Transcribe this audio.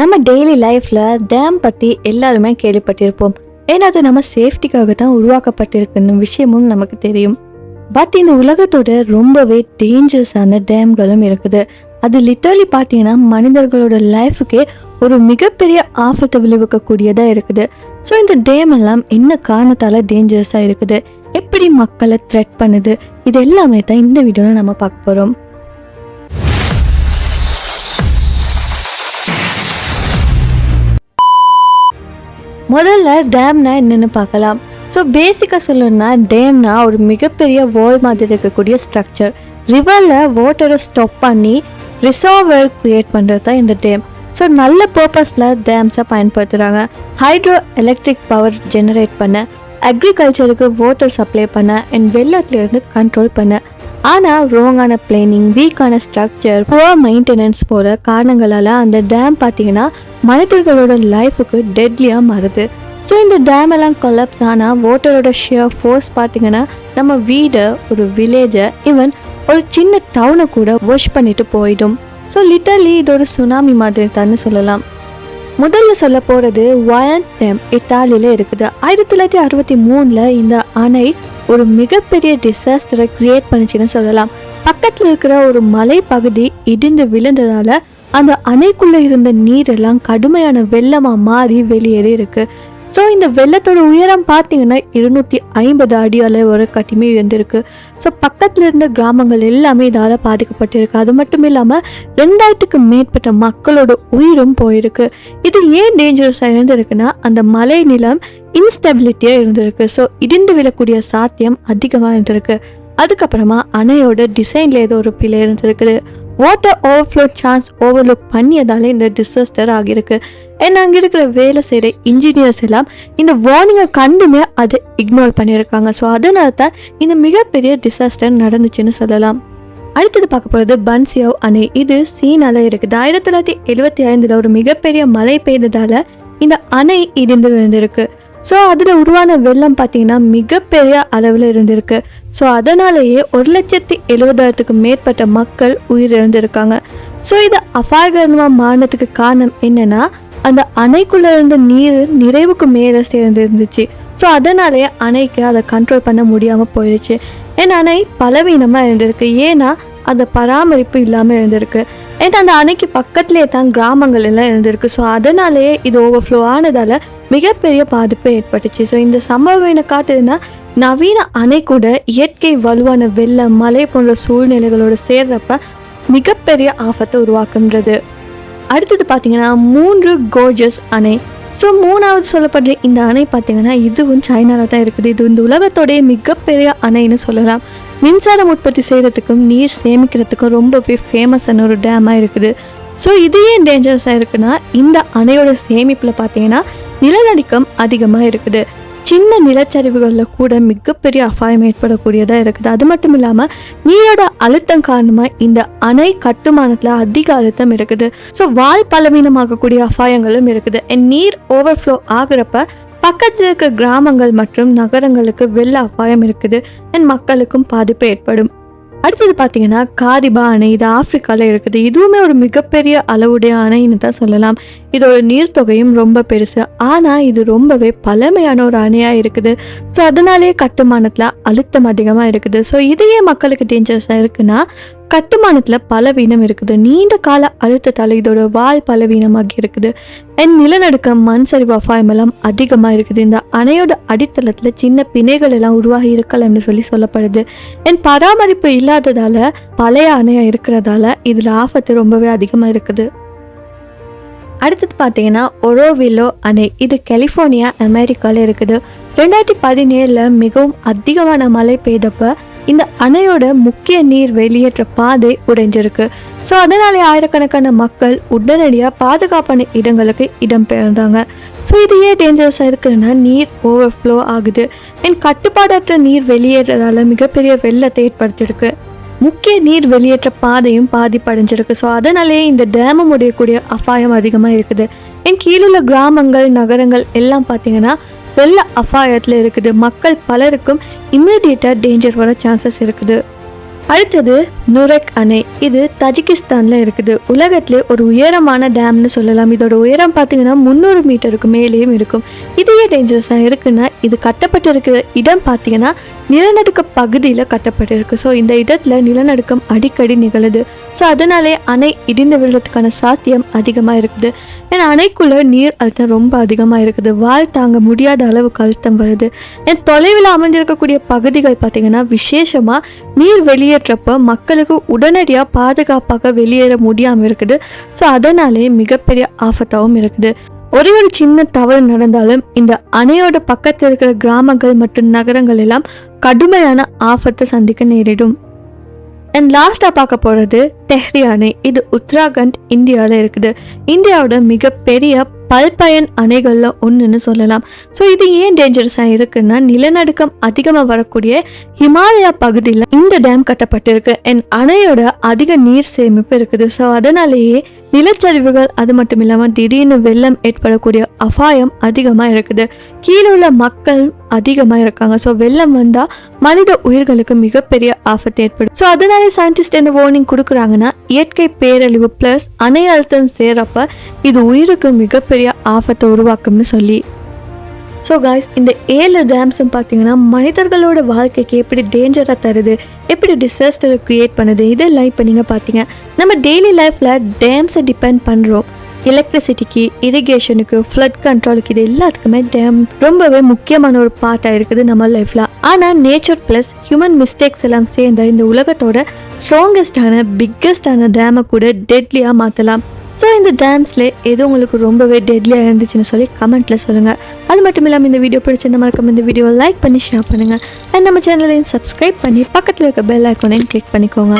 நம்ம டெய்லி லைஃப்ல டேம் பத்தி எல்லாருமே கேள்விப்பட்டிருப்போம். ஏன்னா அது நம்ம சேஃப்டிக்காக தான் உருவாக்கப்பட்டிருக்குன்னு விஷயமும் நமக்கு தெரியும். பட் இந்த உலகத்தோட ரொம்பவே டேஞ்சரஸான டேம்களும் இருக்குது. அது லிட்டரலி பார்த்தீங்கன்னா மனிதர்களோட லைஃபுக்கே ஒரு மிகப்பெரிய ஆபத்தை விளைவிக்கக்கூடியதா இருக்குது. ஸோ இந்த டேம் எல்லாம் என்ன காரணத்தால டேஞ்சரஸா இருக்குது, எப்படி மக்களை த்ரெட் பண்ணுது, இது எல்லாமே தான் இந்த வீடியோல நம்ம பார்க்க போறோம். முதல்ல டேம்னா என்னன்னு பார்க்கலாம். ஸோ பேசிக்காக சொல்லணும்னா டேம்னா ஒரு மிகப்பெரிய வால் மாதிரி இருக்கக்கூடிய ஸ்ட்ரக்சர். ரிவரில் வாட்டரை ஸ்டாப் பண்ணி ரிசர்வர் க்ரியேட் பண்ணுறது தான் இந்த டேம். ஸோ நல்ல பர்பஸில் டேம்ஸை பயன்படுத்துகிறாங்க. ஹைட்ரோ எலக்ட்ரிக் பவர் ஜெனரேட் பண்ண, அக்ரிகல்ச்சருக்கு வாட்டர் சப்ளை பண்ண அண்ட் வெள்ளத்துலேருந்து கண்ட்ரோல் பண்ண. ஆனால் ராங்கான பிளானிங், வீக்கான ஸ்ட்ரக்சர், புவர் மெயின்டெனன்ஸ் போகிற காரணங்களால் அந்த டேம் பார்த்தீங்கன்னா மனிதர்களோட லைஃபுக்கு டெட்லியாக மாறுது. ஸோ இந்த டேம் எல்லாம் கொலாப்ஸ் ஆனால் வாட்டரோட ஷியர் ஃபோர்ஸ் பார்த்தீங்கன்னா நம்ம வீடை, ஒரு வில்லேஜை, ஈவன் ஒரு சின்ன டவுனை கூட வாஷ் பண்ணிட்டு போயிடும். ஸோ லிட்டர்லி இது ஒரு சுனாமி மாதிரி தான் சொல்லலாம். முதல்ல சொல்ல போகிறது வயன் டேம், இத்தாலியில் இருக்குது. 1963 இந்த அணை ஒரு மிகப்பெரிய டிசாஸ்டரை கிரியேட் பண்ணிச்சுன்னு சொல்லலாம். பக்கத்தில் இருக்கிற ஒரு மலை பகுதி இடிந்து விழுந்ததால அந்த அணைக்குள்ள இருந்த நீரெல்லாம் கடுமையான வெள்ளமா மாறி வெளியேறி இருக்கு. ஸோ இந்த வெள்ளத்தோட உயரம் பார்த்தீங்கன்னா 250 அடி அளவு கட்டிமே இருந்திருக்கு. ஸோ பக்கத்தில் இருந்த கிராமங்கள் எல்லாமே இதால் பாதிக்கப்பட்டிருக்கு. அது மட்டும் இல்லாமல் 2000க்கு மேற்பட்ட மக்களோட உயிரும் போயிருக்கு. இது ஏன் டேஞ்சரஸாக இருந்திருக்குன்னா அந்த மலை நிலம் இன்ஸ்டெபிலிட்டியாக இருந்திருக்கு. ஸோ இடிந்து விழக்கூடிய சாத்தியம் அதிகமாக இருந்திருக்கு. அதுக்கப்புறமா அணையோட டிசைன்ல ஏதோ ஒரு பிழை இருந்திருக்குது. வாட்டர் ஓவர்ஃப்ளோ சான்ஸ் ஓவர்லுக் பண்ணியதால இந்த டிசாஸ்டர் ஆகியிருக்கு. ஏன்னா அங்கே இருக்கிற வேலை செய்கிற இன்ஜினியர்ஸ் எல்லாம் இந்த வார்னிங்கை கண்டுமே அதை இக்னோர் பண்ணியிருக்காங்க. ஸோ அதனால தான் இந்த மிகப்பெரிய டிசாஸ்டர் நடந்துச்சுன்னு சொல்லலாம். அடுத்தது பார்க்க போகிறது பன்சியாவ் அணை. இது சீனால இருக்குது. 1975 ஒரு மிகப்பெரிய மழை பெய்ததால இந்த அணை இடிந்து விழுந்திருக்கு. ஸோ அதில் உருவான வெள்ளம் பார்த்தீங்கன்னா மிகப்பெரிய அளவில் இருந்திருக்கு. ஸோ அதனாலேயே 1,70,000க்கு மேற்பட்ட மக்கள் உயிரிழந்திருக்காங்க. ஸோ இது அபாயகரமாக மாறினதுக்கு காரணம் என்னன்னா அந்த அணைக்குள்ளே இருந்த நீர் நிறைவுக்கு மேலே சேர்ந்துருந்துச்சு. ஸோ அதனாலேயே அணைக்கு அதை கண்ட்ரோல் பண்ண முடியாமல் போயிடுச்சு. ஏன்னா அணை பலவீனமாக இருந்திருக்கு. ஏன்னா அந்த பராமரிப்பு இல்லாமல் இருந்திருக்கு. ஏன்னா அந்த அணைக்கு பக்கத்துலேயே தான் கிராமங்கள் எல்லாம் இருந்திருக்கு. ஸோ அதனாலேயே இது ஓவர்ஃப்ளோ ஆனதால் மிகப்பெரிய பாதிப்பு ஏற்பட்டுச்சு. ஸோ இந்த சம்பவம் என்ன காட்டுதுன்னா நவீன அணை கூட இயற்கை வலுவான வெள்ளம், மழை போன்ற சூழ்நிலைகளோடு சேர்றப்ப மிகப்பெரிய ஆபத்தை உருவாக்குன்றது. அடுத்தது பார்த்தீங்கன்னா 3 கோர்ஜஸ் அணை. ஸோ 3வது சொல்லப்படுற இந்த அணை பார்த்தீங்கன்னா இதுவும் சைனாவில் தான் இருக்குது. இது இந்த உலகத்தோடைய மிகப்பெரிய அணைன்னு சொல்லலாம். மின்சாரம் உற்பத்தி செய்கிறதுக்கும் நீர் சேமிக்கிறதுக்கும் ரொம்பவே ஃபேமஸான ஒரு டேமாக இருக்குது. ஸோ இது ஏன் டேஞ்சரஸாக இருக்குன்னா இந்த அணையோட சேமிப்பில் பார்த்தீங்கன்னா நிலநடுக்கம் அதிகமாக இருக்குது. சின்ன நிலச்சரிவுகளில் கூட மிகப்பெரிய அபாயம் ஏற்படக்கூடியதாக இருக்குது. அது மட்டும் இல்லாமல் நீரோட அழுத்தம் காரணமாக இந்த அணை கட்டுமானத்தில் அதிக அழுத்தம் இருக்குது. ஸோ வால் பலவீனமாகக்கூடிய அபாயங்களும் இருக்குது. நீர் ஓவர்ஃப்ளோ ஆகிறப்ப பக்கத்தில் இருக்க கிராமங்கள் மற்றும் நகரங்களுக்கு வெள்ள அபாயம் இருக்குது. மக்களுக்கும் பாதிப்பு ஏற்படும். அடுத்தது பார்த்தீங்கன்னா காரிபா அணை. இது ஆப்பிரிக்காவில் இருக்குது. இதுவுமே ஒரு மிகப்பெரிய அளவுடைய அணைன்னு தான் சொல்லலாம். இதோட நீர்த்தொகையும் ரொம்ப பெருசு. ஆனால் இது ரொம்பவே பழமையான ஒரு அணையாக இருக்குது. ஸோ அதனாலேயே கட்டுமானத்தில் அழுத்தம் அதிகமாக இருக்குது. ஸோ இதையே மக்களுக்கு டேஞ்சரஸாக இருக்குன்னா கட்டுமானத்தில் பலவீனம் இருக்குது. நீண்ட கால அழுத்தத்தால் இதோட வால் பலவீனமாகி இருக்குது. நிலநடுக்கம், மண் சரிவு அபாயம் எல்லாம் அதிகமாக இருக்குது. இந்த அணையோட அடித்தளத்தில் சின்ன பிணைகள் எல்லாம் உருவாகி இருக்கலாம்னு சொல்லப்படுது. பராமரிப்பு இல்லாததால பழைய அணையாக இருக்கிறதால இதில் ஆபத்து ரொம்பவே அதிகமாக இருக்குது. அடுத்தது பார்த்தீங்கன்னா ஒரோவில்லோ அணை. இது கலிஃபோர்னியா, அமெரிக்காவில் இருக்குது. 2017 மிகவும் அதிகமான மழை பெய்தப்ப இந்த அணையோட முக்கிய நீர் வெளியேற்ற பாதை உடைஞ்சிருக்கு. ஸோ அதனாலே ஆயிரக்கணக்கான மக்கள் உடனடியாக பாதுகாப்பான இடங்களுக்கு இடம்பெயர்ந்தாங்க. ஸோ இது ஏன் டேஞ்சரஸாக இருக்குதுன்னா நீர் ஓவர்ஃப்ளோ ஆகுது. கட்டுப்பாடற்ற நீர் வெளியேறதால மிகப்பெரிய வெள்ளத்தை ஏற்படுத்தியிருக்கு. முக்கிய நீர் வெளியேற்ற பாதையும் பாதிப்படைஞ்சிருக்கு. ஸோ அதனாலேயே இந்த டேமம் உடையக்கூடிய அபாயம் அதிகமாக இருக்குது. கீழுள்ள கிராமங்கள், நகரங்கள் எல்லாம் பார்த்தீங்கன்னா வெள்ள அபாயத்தில் இருக்குது. மக்கள் பலருக்கும் இம்மீடியட்டாக டேஞ்சர் வர சான்சஸ் இருக்குது. அடுத்தது நுரெக் அணை. இது தஜிகிஸ்தான்ல இருக்குது. உலகத்திலே ஒரு உயரமான டேம்னு சொல்லலாம். இதோட உயரம் பார்த்தீங்கன்னா 300 மீட்டருக்கு மேலேயும் இருக்கும். இது ஏன் டேஞ்சரஸாக இருக்குன்னா, இது கட்டப்பட்டிருக்கிற இடம் பார்த்தீங்கன்னா நிலநடுக்க பகுதியில் கட்டப்பட்டிருக்கு. ஸோ இந்த இடத்துல நிலநடுக்கம் அடிக்கடி நிகழுது. ஸோ அதனாலே அணை இடிந்து விழுறதுக்கான சாத்தியம் அதிகமாக இருக்குது. ஏன்னா அணைக்குள்ள நீர் அழுத்தம் ரொம்ப அதிகமாக இருக்குது. வால் தாங்க முடியாத அளவுக்கு அழுத்தம் வருது. தொலைவில் அமைஞ்சிருக்கக்கூடிய பகுதிகள் பார்த்தீங்கன்னா விசேஷமாக நீர் வெளியேற்றப்ப மக்களுக்கு உடனடியாக பாதுகாப்பாக வெளியேற முடியாமல் இருக்குது. ஸோ அதனாலே மிகப்பெரிய ஆபத்தாகவும் இருக்குது. ஒரு சின்ன தவறு நடந்தாலும் இந்த அணையோட பக்கத்தில் இருக்கிற கிராமங்கள் மற்றும் நகரங்கள் எல்லாம் கடுமையான ஆபத்தை சந்திக்க நேரிடும். அண்ட் லாஸ்டாக பார்க்க போகிறது தெஹ்ரி அணை. இது உத்தராகண்ட் இந்தியாவில் இருக்குது. இந்தியாவோட மிகப்பெரிய பல்பயன் அணைகளில் ஒன்றுன்னு சொல்லலாம். ஸோ இது ஏன் டேஞ்சரஸாக இருக்குன்னா, நிலநடுக்கம் அதிகமாக வரக்கூடிய ஹிமாலயா பகுதியில் இந்த டேம் கட்டப்பட்டிருக்கு. அண்ட் அணையோட அதிக நீர் சேமிப்பு இருக்குது. ஸோ அதனாலேயே நிலச்சரிவுகள் அது மட்டும் இல்லாமல் திடீர்னு வெள்ளம் ஏற்படக்கூடிய அபாயம் அதிகமாக இருக்குது. கீழே உள்ள மக்கள் அதிகமாக இருக்காங்க. ஸோ வெள்ளம் வந்தால் மனித உயிர்களுக்கு மிகப்பெரிய ஆபத்து ஏற்படும். ஸோ அதனாலே சயின்டிஸ்ட் என்ன வார்னிங் கொடுக்குறாங்கன்னா, இயற்கை பேரழிவு ப்ளஸ் அணை அழுத்தம் சேரப்ப இது உயிருக்கு மிகப்பெரிய ஆபத்தை உருவாக்கும்னு சொல்லி. ஸோ காய்ஸ், இந்த 7 டேம்ஸும் பார்த்தீங்கன்னா மனிதர்களோட வாழ்க்கைக்கு எப்படி டேஞ்சராக தருது, எப்படி டிசாஸ்டரை க்ரியேட் பண்ணுது, இதெல்லாம் இப்போ நீங்கள் பார்த்தீங்க. நம்ம டெய்லி லைஃப்பில் டேம்ஸை டிபெண்ட் பண்ணுறோம். எலக்ட்ரிசிட்டிக்கு, இரிகேஷனுக்கு, ஃப்ளட் கண்ட்ரோலுக்கு, இது எல்லாத்துக்குமே டேம் ரொம்பவே முக்கியமான ஒரு பார்ட்டாக இருக்குது நம்ம லைஃப்பில். ஆனால் நேச்சர் ப்ளஸ் ஹியூமன் மிஸ்டேக்ஸ் எல்லாம் சேர்ந்த இந்த உலகத்தோட ஸ்ட்ராங்கஸ்டான பிக்கஸ்டான டேமை கூட டெட்லியாக மாற்றலாம். ஸோ இந்த டேம்ஸில் எது உங்களுக்கு ரொம்பவே டெட்லியாக இருந்துச்சுன்னு சொல்லி கமெண்ட்டில் சொல்லுங்கள். அது மட்டும் இல்லாமல் இந்த வீடியோ பிடிச்சிருந்த மறக்காம இந்த வீடியோவை லைக் பண்ணி ஷேர் பண்ணுங்கள். அண்ட் நம்ம சேனலையும் சப்ஸ்கிரைப் பண்ணி பக்கத்தில் இருக்க பெல் ஐக்கானையும் கிளிக் பண்ணிக்கோங்க.